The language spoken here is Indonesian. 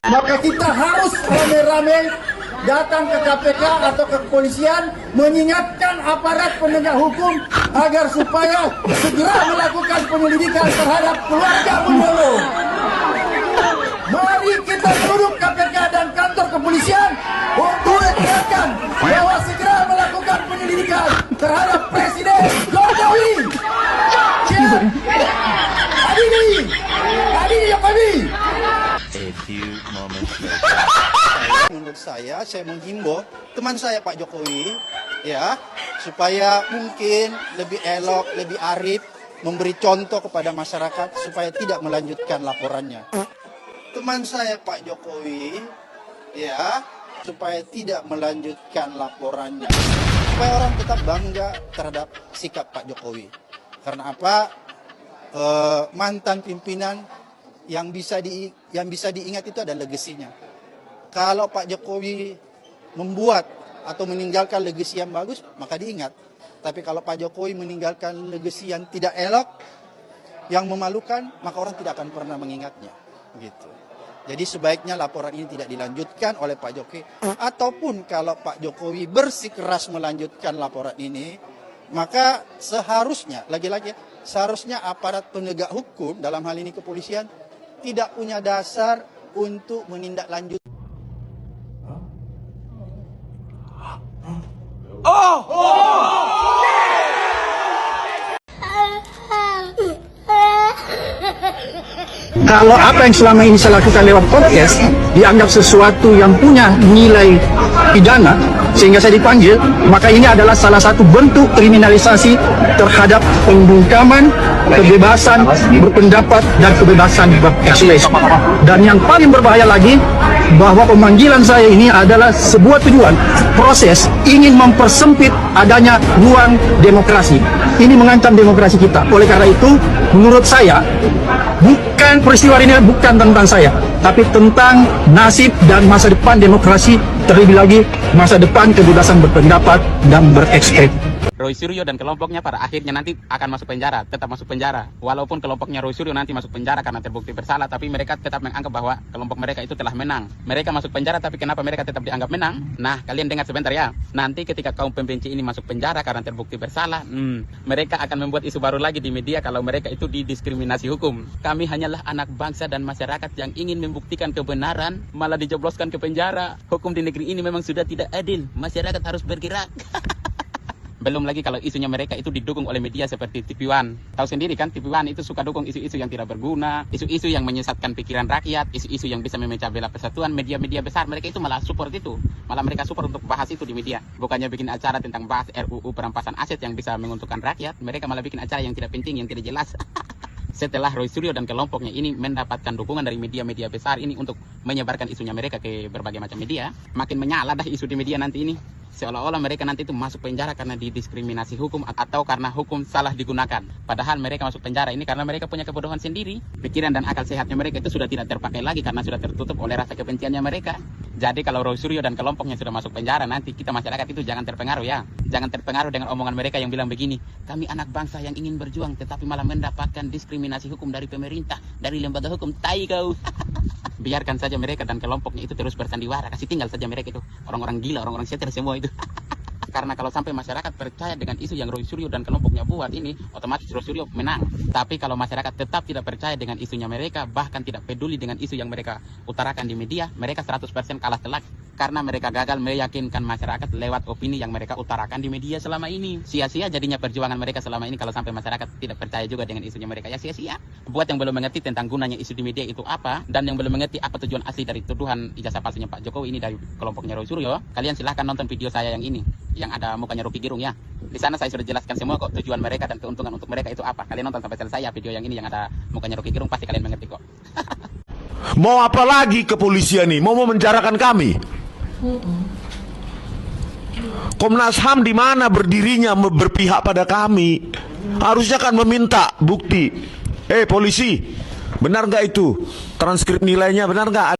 Maka kita harus rame-rame datang ke KPK atau ke kepolisian mengingatkan aparat penegak hukum agar supaya segera melakukan penyelidikan terhadap keluarga Bunyoro. Mari kita duduk KPK dan kantor kepolisian untuk mengingatkan bahwa segera melakukan penyelidikan terhadap Presiden Jokowi. Adili Jokowi. A few moments later. Menurut saya menghimbau teman saya Pak Jokowi, ya, supaya mungkin lebih elok, lebih arif, memberi contoh kepada masyarakat supaya tidak melanjutkan laporannya. Teman saya Pak Jokowi, ya, supaya tidak melanjutkan laporannya, supaya orang tetap bangga terhadap sikap Pak Jokowi. Karena apa? Mantan pimpinan yang bisa diingat itu ada legasinya. Kalau Pak Jokowi membuat atau meninggalkan legasi yang bagus, maka diingat. Tapi kalau Pak Jokowi meninggalkan legasi yang tidak elok, yang memalukan, maka orang tidak akan pernah mengingatnya. Gitu. Jadi sebaiknya laporan ini tidak dilanjutkan oleh Pak Jokowi. Ataupun kalau Pak Jokowi bersikeras melanjutkan laporan ini, maka seharusnya, lagi-lagi, seharusnya aparat penegak hukum, dalam hal ini kepolisian, tidak punya dasar untuk menindaklanjuti. Kalau apa yang selama ini saya lakukan lewat podcast dianggap sesuatu yang punya nilai pidana sehingga saya dipanggil, maka ini adalah salah satu bentuk kriminalisasi terhadap pembungkaman kebebasan berpendapat dan kebebasan berekspresi. Dan yang paling berbahaya lagi, bahwa pemanggilan saya ini adalah sebuah tujuan proses ingin mempersempit adanya ruang demokrasi. Ini mengancam demokrasi kita. Oleh karena itu, menurut saya, bukan peristiwa ini bukan tentang saya, tapi tentang nasib dan masa depan demokrasi, terlebih lagi masa depan kebebasan berpendapat dan berekspresi. Roy Suryo dan kelompoknya pada akhirnya nanti akan masuk penjara, tetap masuk penjara. Walaupun kelompoknya Roy Suryo nanti masuk penjara karena terbukti bersalah, tapi mereka tetap menganggap bahwa kelompok mereka itu telah menang. Mereka masuk penjara, tapi kenapa mereka tetap dianggap menang? Nah, kalian dengar sebentar ya. Nanti ketika kaum pembenci ini masuk penjara karena terbukti bersalah, mereka akan membuat isu baru lagi di media kalau mereka itu didiskriminasi hukum. Kami hanyalah anak bangsa dan masyarakat yang ingin membuktikan kebenaran, malah dijebloskan ke penjara. Hukum di negeri ini memang sudah tidak adil. Masyarakat harus bergerak. Belum lagi kalau isunya mereka itu didukung oleh media seperti TV One. Tahu sendiri kan, TV One itu suka dukung isu-isu yang tidak berguna, isu-isu yang menyesatkan pikiran rakyat, isu-isu yang bisa memecah belah persatuan. Media-media besar mereka itu malah support itu. Malah mereka support untuk bahas itu di media. Bukannya bikin acara tentang bahas RUU perampasan aset yang bisa menguntungkan rakyat, mereka malah bikin acara yang tidak penting, yang tidak jelas. Setelah Roy Suryo dan kelompoknya ini mendapatkan dukungan dari media-media besar ini untuk menyebarkan isunya mereka ke berbagai macam media, makin menyala dah isu di media nanti ini. Seolah-olah mereka nanti itu masuk penjara karena didiskriminasi hukum atau karena hukum salah digunakan. Padahal mereka masuk penjara ini karena mereka punya kebodohan sendiri. Pikiran dan akal sehatnya mereka itu sudah tidak terpakai lagi karena sudah tertutup oleh rasa kebenciannya mereka. Jadi kalau Roy Suryo dan kelompoknya sudah masuk penjara, nanti kita masyarakat itu jangan terpengaruh ya. Jangan terpengaruh dengan omongan mereka yang bilang begini, kami anak bangsa yang ingin berjuang tetapi malah mendapatkan diskriminasi hukum dari pemerintah, dari lembaga hukum. Tai kau. Biarkan saja mereka dan kelompoknya itu terus bersandiwara, kasih tinggal saja mereka itu, orang-orang gila, orang-orang setir semua itu. Karena kalau sampai masyarakat percaya dengan isu yang Roy Suryo dan kelompoknya buat ini, otomatis Roy Suryo menang. Tapi kalau masyarakat tetap tidak percaya dengan isunya mereka, bahkan tidak peduli dengan isu yang mereka utarakan di media, mereka 100% kalah telak. Karena mereka gagal meyakinkan masyarakat lewat opini yang mereka utarakan di media selama ini. Sia-sia jadinya perjuangan mereka selama ini kalau sampai masyarakat tidak percaya juga dengan isunya mereka, ya sia-sia. Buat yang belum mengerti tentang gunanya isu di media itu apa, dan yang belum mengerti apa tujuan asli dari tuduhan ijazah palsunya Pak Jokowi ini dari kelompoknya Roy Suryo, kalian silahkan nonton video saya yang ini, yang ada mukanya Rocky Gerung ya. Di sana saya sudah jelaskan semua kok tujuan mereka dan keuntungan untuk mereka itu apa. Kalian nonton sampai selesai ya video yang ini yang ada mukanya Rocky Gerung, pasti kalian mengerti kok. Mau apa lagi kepolisian nih? Mau memenjarakan kami? Komnas HAM di mana berdirinya berpihak pada kami? Harusnya kan meminta bukti. Polisi, benar nggak itu? Transkrip nilainya benar nggak?